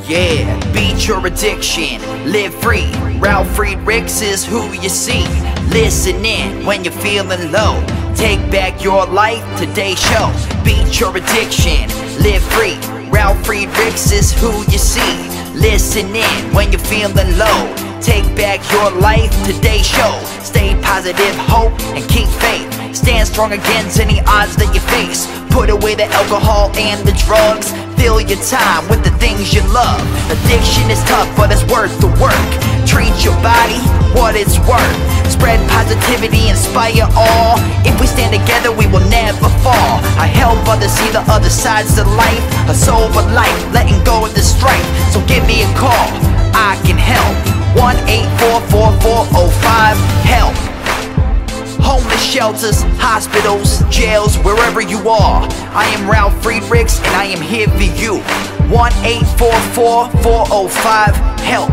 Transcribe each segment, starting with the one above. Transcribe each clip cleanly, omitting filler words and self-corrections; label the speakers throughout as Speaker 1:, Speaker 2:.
Speaker 1: Yeah, beat your addiction, live free. Ralf Friedrichs is who you see. Listen in when you're feeling low. Take back your life, today's show. Beat your addiction, live free. Ralf Friedrichs is who you see. Listen in when you're feeling low. Take back your life, today's show. Stay positive, hope, and keep faith. Stand strong against any odds that you face. Put away the alcohol and the drugs. Fill your time with the things you love. Addiction is tough, but it's worth the work. Treat your body what it's worth. Spread positivity, inspire all. If we stand together, we will never fall. I help others see the other sides of life. A sober life, letting go of the strife. So give me a call, I can help. 1-844-4405-HELP. Homeless shelters, hospitals, jails, wherever you are. I am Ralf Friedrichs and I am here for you. 1-844-405-HELP.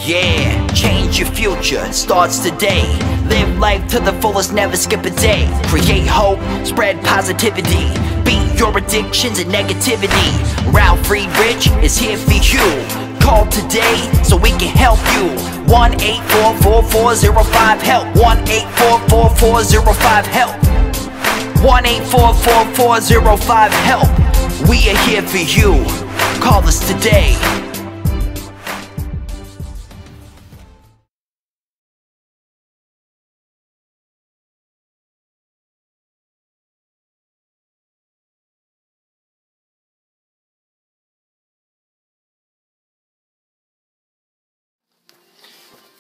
Speaker 1: Yeah, change your future, starts today. Live life to the fullest, never skip a day. Create hope, spread positivity. Beat your addictions and negativity. Ralf Friedrichs is here for you. Call today so we can help you. 1-844-405-HELP. 1-844-405-HELP. 1-844-405-HELP. We are here for you. Call us today.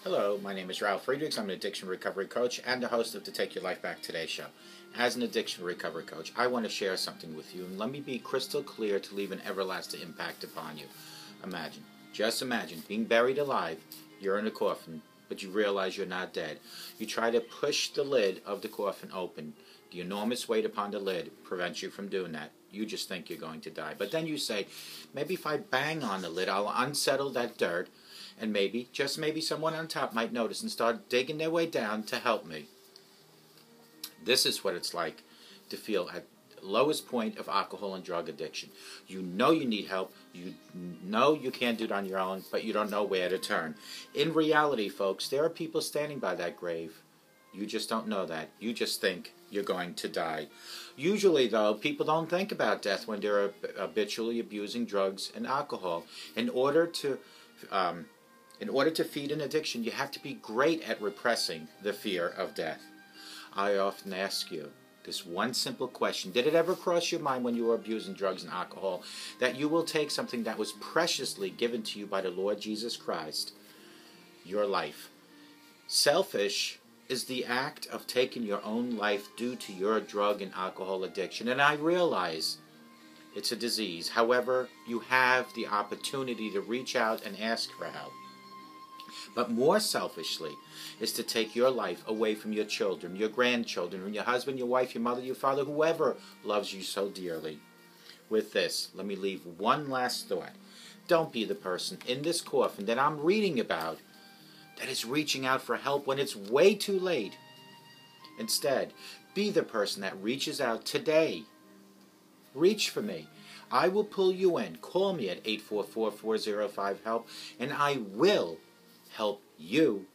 Speaker 2: Hello, my name is Ralf Friedrichs. I'm an addiction recovery coach and the host of the Take Your Life Back Today show. As an addiction recovery coach, I want to share something with you, and let me be crystal clear to leave an everlasting impact upon you. Imagine, just imagine, being buried alive. You're in a coffin, but you realize you're not dead. You try to push the lid of the coffin open. The enormous weight upon the lid prevents you from doing that. You just think you're going to die. But then you say, maybe if I bang on the lid, I'll unsettle that dirt, and maybe, just maybe, someone on top might notice and start digging their way down to help me. This is what it's like to feel at the lowest point of alcohol and drug addiction. You know you need help. You know you can't do it on your own, but you don't know where to turn. In reality, folks, there are people standing by that grave. You just don't know that. You just think you're going to die. Usually, though, people don't think about death when they're habitually abusing drugs and alcohol. In order to feed an addiction, you have to be great at repressing the fear of death. I often ask you this one simple question. Did it ever cross your mind when you were abusing drugs and alcohol that you will take something that was preciously given to you by the Lord Jesus Christ, your life? Selfish is the act of taking your own life due to your drug and alcohol addiction. And I realize it's a disease. However, you have the opportunity to reach out and ask for help. But more selfishly is to take your life away from your children, your grandchildren, from your husband, your wife, your mother, your father, whoever loves you so dearly. With this, let me leave one last thought. Don't be the person in this coffin that I'm reading about that is reaching out for help when it's way too late. Instead, be the person that reaches out today. Reach for me. I will pull you in. Call me at 844-405-HELP, and I will help you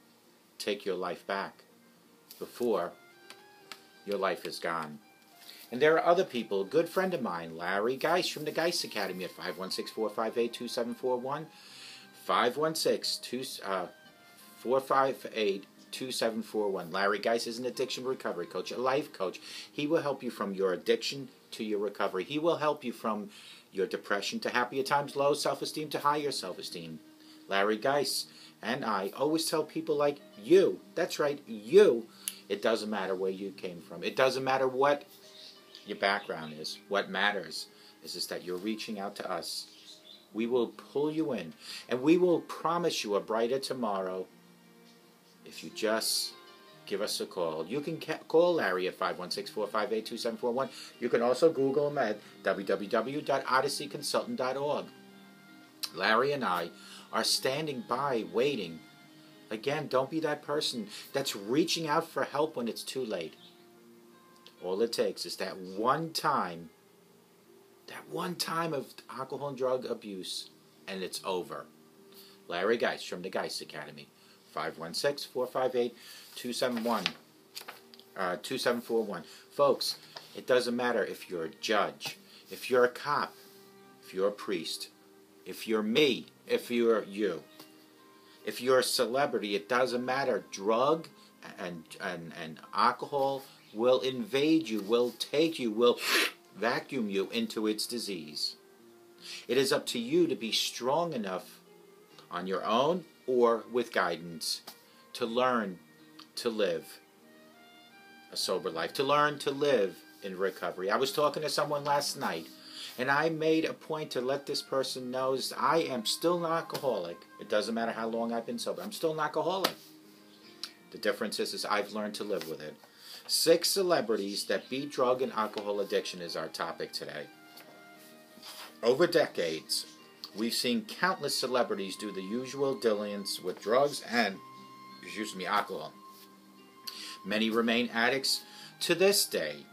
Speaker 2: take your life back before your life is gone. And there are other people. A good friend of mine, Larry Geis from the Geis Academy at 516-458-2741, 516-458-2741. Larry Geis is an addiction recovery coach, a life coach. He will help you from your addiction to your recovery. He will help you from your depression to happier times, low self-esteem to higher self-esteem. Larry Geis and I always tell people like you, that's right, you, it doesn't matter where you came from. It doesn't matter what your background is. What matters is just that you're reaching out to us. We will pull you in, and we will promise you a brighter tomorrow if you just give us a call. You can call Larry at 516-458-2741. You can also Google him at www.odysseyconsultant.org. Larry and I are standing by, waiting. Again, don't be that person that's reaching out for help when it's too late. All it takes is that one time of alcohol and drug abuse, and it's over. Larry Geis from the Geis Academy, 516-458-2741. Folks, it doesn't matter if you're a judge, if you're a cop, if you're a priest, if you're me, if you're you, if you're a celebrity, it doesn't matter. Drug and alcohol will invade you, will take you, will vacuum you into its disease. It is up to you to be strong enough on your own or with guidance to learn to live a sober life, to learn to live in recovery. I was talking to someone last night, and I made a point to let this person know I am still an alcoholic. It doesn't matter how long I've been sober. I'm still an alcoholic. The difference is I've learned to live with it. 6 celebrities that beat drug and alcohol addiction is our topic today. Over decades, we've seen countless celebrities do the usual dalliance with drugs and, alcohol. Many remain addicts to this day,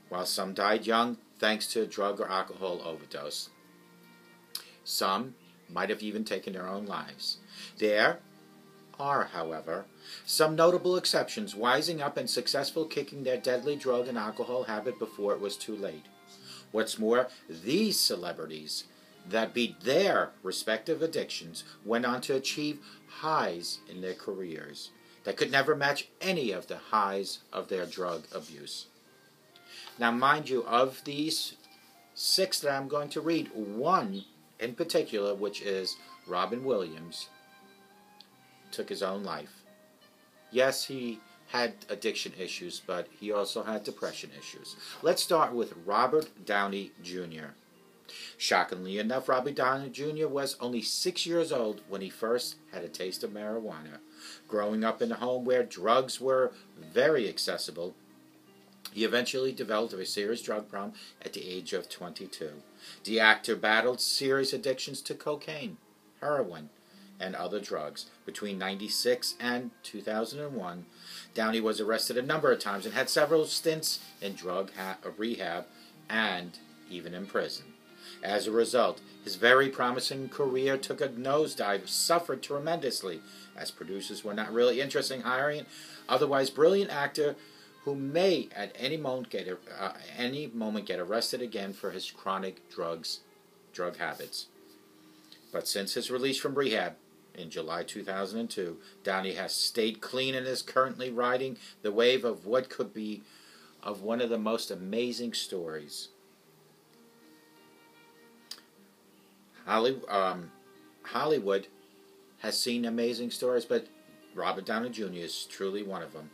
Speaker 2: while some died young thanks to a drug or alcohol overdose. Some might have even taken their own lives. There are, however, some notable exceptions, wising up and successful kicking their deadly drug and alcohol habit before it was too late. What's more, these celebrities that beat their respective addictions went on to achieve highs in their careers that could never match any of the highs of their drug abuse. Now, mind you, of these 6 that I'm going to read, one in particular, which is Robin Williams, took his own life. Yes, he had addiction issues, but he also had depression issues. Let's start with Robert Downey Jr. Shockingly enough, Robert Downey Jr. was only 6 years old when he first had a taste of marijuana. Growing up in a home where drugs were very accessible, he eventually developed a serious drug problem at the age of 22. The actor battled serious addictions to cocaine, heroin, and other drugs. Between 1996 and 2001, Downey was arrested a number of times and had several stints in drug rehab and even in prison. As a result, his very promising career took a nosedive, suffered tremendously, as producers were not really interested in hiring an otherwise brilliant actor who may at any moment get arrested again for his chronic drug habits. But since his release from rehab in July 2002, Downey has stayed clean and is currently riding the wave of what could be of one of the most amazing stories. Hollywood has seen amazing stories, but Robert Downey Jr. is truly one of them.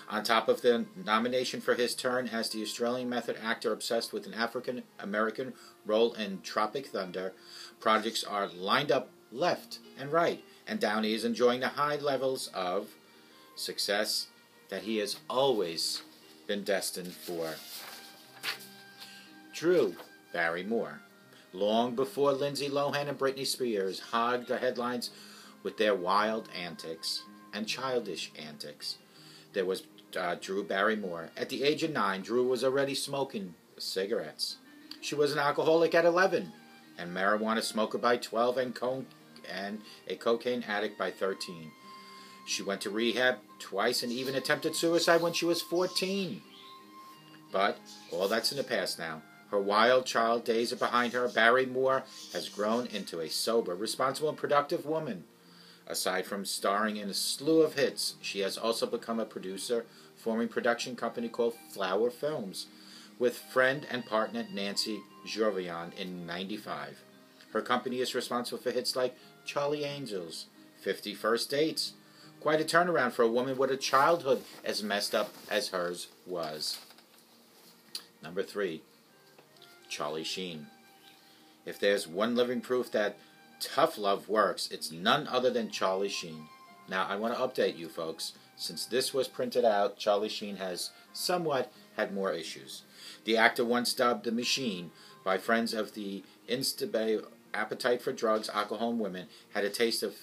Speaker 2: On top of the nomination for his turn as the Australian method actor obsessed with an African-American role in Tropic Thunder, projects are lined up left and right, and Downey is enjoying the high levels of success that he has always been destined for. Drew Barrymore. Long before Lindsay Lohan and Britney Spears hogged the headlines with their wild antics and childish antics, there was Drew Barrymore. At the age of 9, Drew was already smoking cigarettes. She was an alcoholic at 11, and marijuana smoker by 12, and a cocaine addict by 13. She went to rehab twice and even attempted suicide when she was 14. But all that's in the past now. Her wild child days are behind her. Barrymore has grown into a sober, responsible, and productive woman. Aside from starring in a slew of hits, she has also become a producer, forming a production company called Flower Films, with friend and partner Nancy Jovian in '95. Her company is responsible for hits like Charlie Angels, 50 First Dates. Quite a turnaround for a woman with a childhood as messed up as hers was. Number 3. Charlie Sheen. If there's one living proof that tough love works, it's none other than Charlie Sheen. Now, I want to update you folks. Since this was printed out, Charlie Sheen has somewhat had more issues. The actor once dubbed the Machine by friends of the insatiable appetite for drugs, alcohol, and women, had a taste of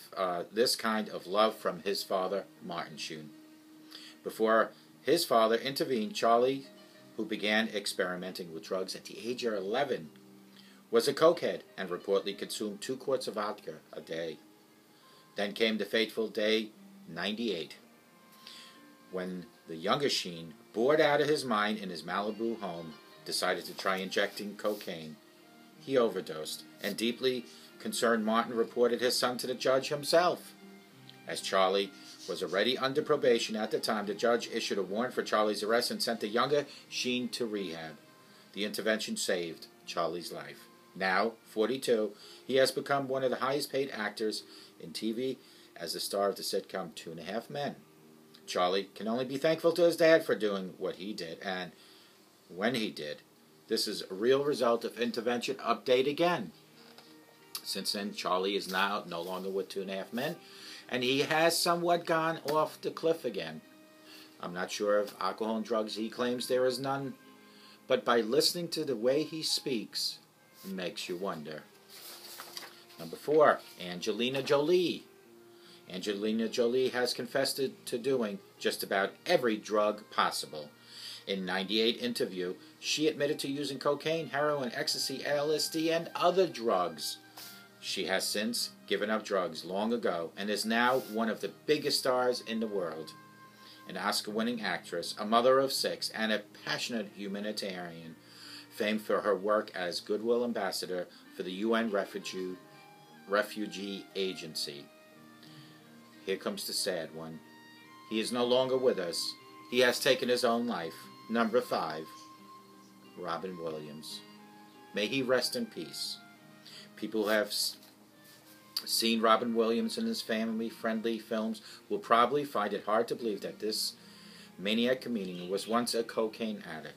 Speaker 2: this kind of love from his father, Martin Sheen. Before his father intervened, Charlie, who began experimenting with drugs at the age of 11, was a cokehead and reportedly consumed 2 quarts of vodka a day. Then came the fateful day 98, when the younger Sheen, bored out of his mind in his Malibu home, decided to try injecting cocaine. He overdosed, and deeply concerned Martin reported his son to the judge himself. As Charlie was already under probation at the time, the judge issued a warrant for Charlie's arrest and sent the younger Sheen to rehab. The intervention saved Charlie's life. Now, 42, he has become one of the highest paid actors in TV as the star of the sitcom 2.5 Men. Charlie can only be thankful to his dad for doing what he did, and when he did. This is a real result of intervention. Update again. Since then, Charlie is now no longer with 2.5 Men, and he has somewhat gone off the cliff again. I'm not sure of alcohol and drugs. He claims there is none, but by listening to the way he speaks, it makes you wonder. Number 4, Angelina Jolie. Angelina Jolie has confessed to doing just about every drug possible. In a '98 interview, she admitted to using cocaine, heroin, ecstasy, LSD, and other drugs. She has since given up drugs long ago and is now one of the biggest stars in the world. An Oscar-winning actress, a mother of 6, and a passionate humanitarian, famed for her work as Goodwill Ambassador for the UN Refugee Agency. Here comes the sad one. He is no longer with us. He has taken his own life. Number 5, Robin Williams. May he rest in peace. People who have seen Robin Williams and his family-friendly films will probably find it hard to believe that this maniac comedian was once a cocaine addict.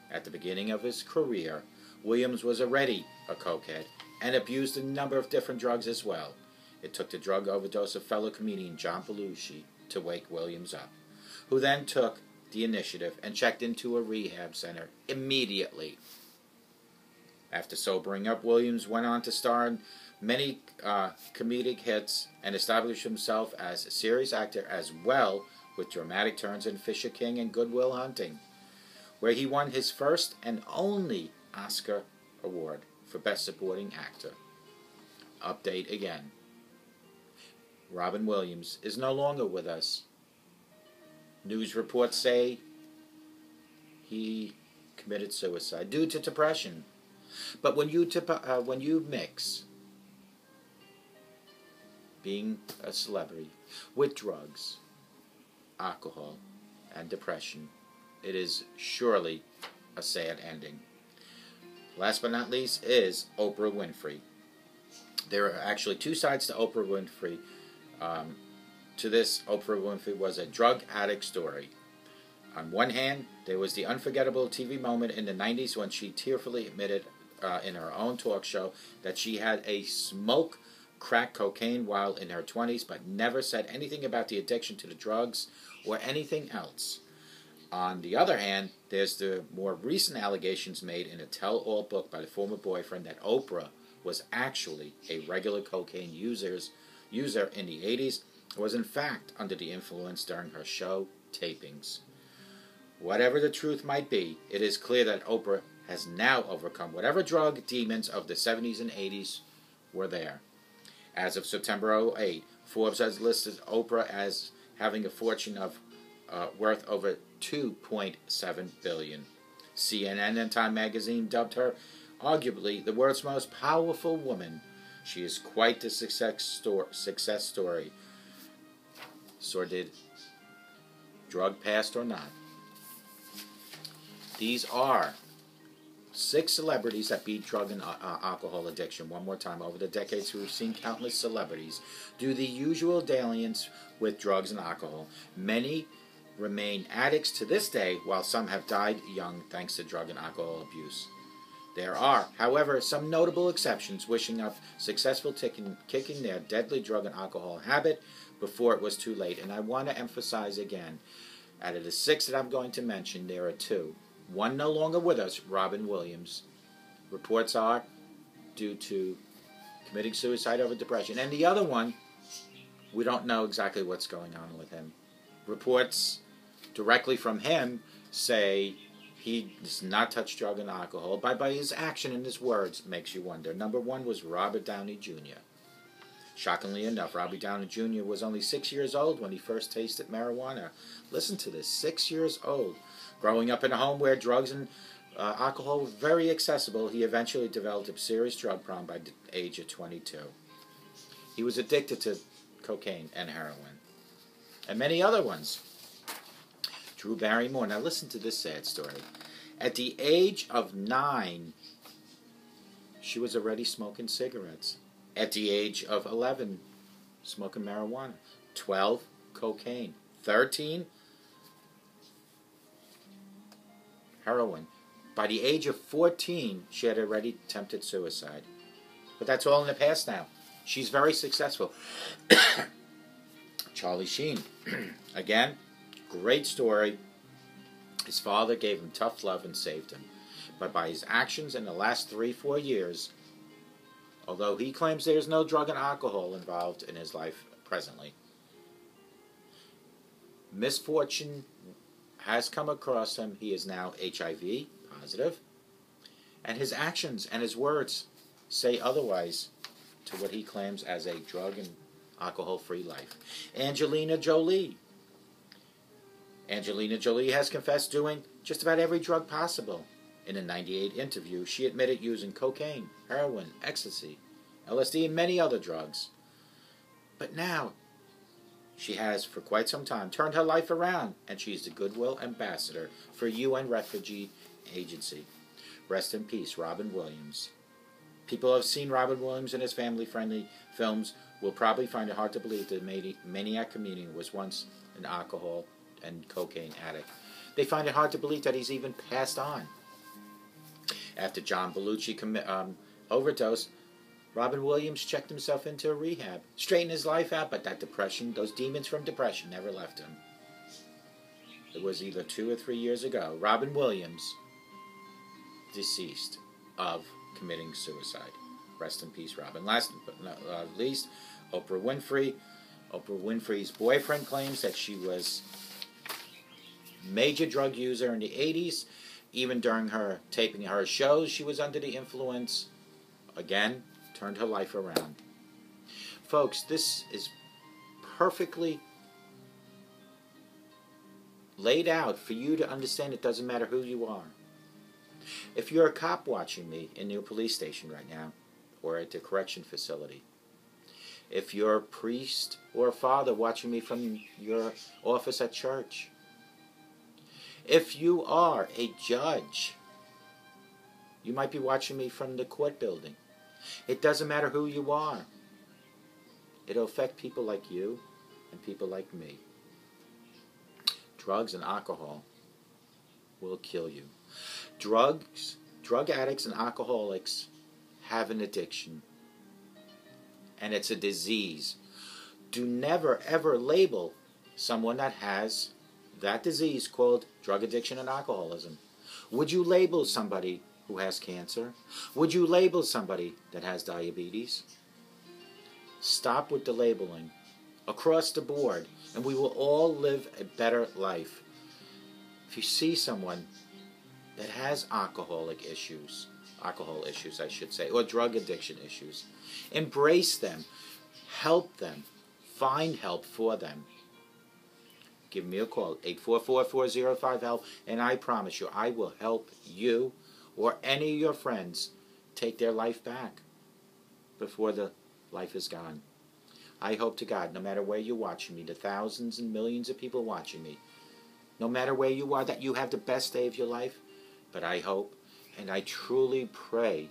Speaker 2: At the beginning of his career, Williams was already a cokehead and abused a number of different drugs as well. It took the drug overdose of fellow comedian John Belushi to wake Williams up, who then took the initiative and checked into a rehab center immediately. After sobering up, Williams went on to star in many comedic hits and established himself as a serious actor as well, with dramatic turns in Fisher King and Good Will Hunting, where he won his first and only Oscar award for Best Supporting Actor. Update again. Robin Williams is no longer with us. News reports say he committed suicide due to depression. But when you mix being a celebrity with drugs, alcohol, and depression, it is surely a sad ending. Last but not least is Oprah Winfrey. There are actually 2 sides to Oprah Winfrey. To this, Oprah Winfrey was a drug addict story. On one hand, there was the unforgettable TV moment in the 90s when she tearfully admitted in her own talk show that she had smoked crack cocaine while in her 20s, but never said anything about the addiction to the drugs or anything else. On the other hand, there's the more recent allegations made in a tell-all book by the former boyfriend that Oprah was actually a regular cocaine user in the 80s, was in fact under the influence during her show tapings. Whatever the truth might be, it is clear that Oprah has now overcome whatever drug demons of the 70s and 80s were there. As of September 2008, Forbes has listed Oprah as having a fortune of worth over $2.7 billion. CNN and Time magazine dubbed her arguably the world's most powerful woman. She is quite the success story. Sordid, drug past or not. These are 6 celebrities that beat drug and alcohol addiction. One more time. Over the decades, we've seen countless celebrities do the usual dalliance with drugs and alcohol. Many remain addicts to this day, while some have died young thanks to drug and alcohol abuse. There are, however, some notable exceptions wishing up successful kicking their deadly drug and alcohol habit before it was too late. And I want to emphasize again, out of the 6 that I'm going to mention, there are 2. One no longer with us, Robin Williams. Reports are due to committing suicide over depression. And the other one, we don't know exactly what's going on with him. Reports directly from him say he does not touch drug and alcohol. By his action and his words, makes you wonder. Number 1 was Robert Downey Jr. Shockingly enough, Robert Downey Jr. was only 6 years old when he first tasted marijuana. Listen to this, 6 years old. Growing up in a home where drugs and alcohol were very accessible, he eventually developed a serious drug problem by the age of 22. He was addicted to cocaine and heroin, and many other ones. Drew Barrymore. Now listen to this sad story. At the age of 9, she was already smoking cigarettes. At the age of 11, smoking marijuana. 12, cocaine. 13, heroin. By the age of 14, she had already attempted suicide. But that's all in the past now. She's very successful. Charlie Sheen. Again, great story. His father gave him tough love and saved him. But by his actions in the last 3-4 years, although he claims there's no drug and alcohol involved in his life presently. Misfortune has come across him. He is now HIV positive, and his actions and his words say otherwise to what he claims as a drug and alcohol-free life. Angelina Jolie. Angelina Jolie has confessed doing just about every drug possible. In a '98 interview, she admitted using cocaine, heroin, ecstasy, LSD, and many other drugs. But now, she has, for quite some time, turned her life around, and she's the Goodwill Ambassador for UN Refugee Agency. Rest in peace, Robin Williams. People who have seen Robin Williams and his family-friendly films will probably find it hard to believe the maniac comedian was once an alcohol and cocaine addict. They find it hard to believe that he's even passed on. After John Belushi overdosed, Robin Williams checked himself into a rehab, straightened his life out, but that depression, those demons from depression, never left him. It was either 2 or 3 years ago. Robin Williams deceased of committing suicide. Rest in peace, Robin. Last but not least, Oprah Winfrey. Oprah Winfrey's boyfriend claims that she was a major drug user in the 80s. Even during her taping her shows, she was under the influence. Again, turned her life around. Folks, this is perfectly laid out for you to understand. It doesn't matter who you are. If you're a cop watching me in your police station right now, or at the correction facility, if you're a priest or a father watching me from your office at church, if you are a judge, you might be watching me from the court building. It doesn't matter who you are. It'll affect people like you and people like me. Drugs and alcohol will kill you. Drug addicts and alcoholics have an addiction, and it's a disease. Do never ever label someone that has that disease called drug addiction and alcoholism. Would you label somebody who has cancer? Would you label somebody that has diabetes? Stop with the labeling across the board, and we will all live a better life. If you see someone that has alcohol issues I should say, or drug addiction issues, embrace them, help them, find help for them. Give me a call, 844-405-HELP, and I promise you, I will help you or any of your friends take their life back before the life is gone. I hope to God, no matter where you're watching me, the thousands and millions of people watching me, no matter where you are, that you have the best day of your life. But I hope and I truly pray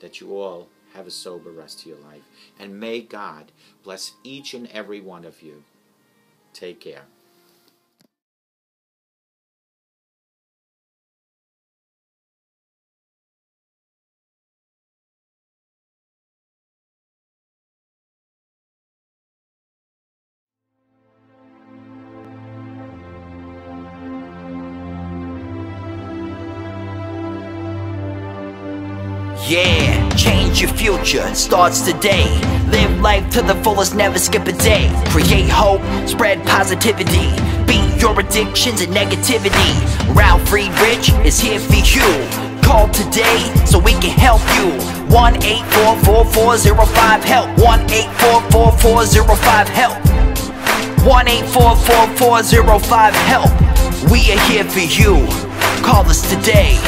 Speaker 2: that you all have a sober rest of your life. And may God bless each and every one of you. Take care.
Speaker 1: Yeah, change your future, it starts today. Live life to the fullest, never skip a day. Create hope, spread positivity. Beat your addictions and negativity. Ralf Friedrichs is here for you. Call today so we can help you. 1-844-405-HELP. 1-844-405-HELP. 1-844-405-HELP. We are here for you. Call us today.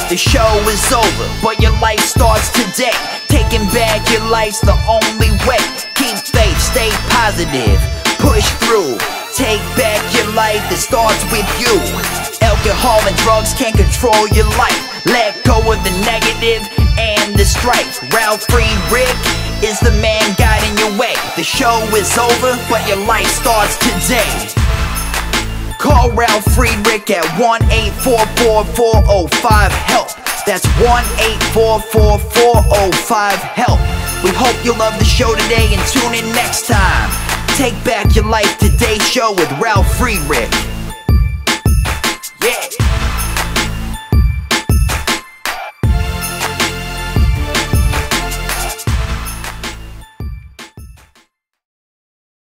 Speaker 1: The show is over, but your life starts today. Taking back your life's the only way. Keep faith, stay positive, push through. Take back your life, it starts with you. Alcohol and drugs can't control your life. Let go of the negative and the strife. Ralf Friedrichs is the man guiding your way. The show is over, but your life starts today. Call Ralf Friedrichs at 1-844-405-HELP. That's 1-844-405-HELP. We hope you love the show today and tune in next time. Take back your life today show with Ralf Friedrichs.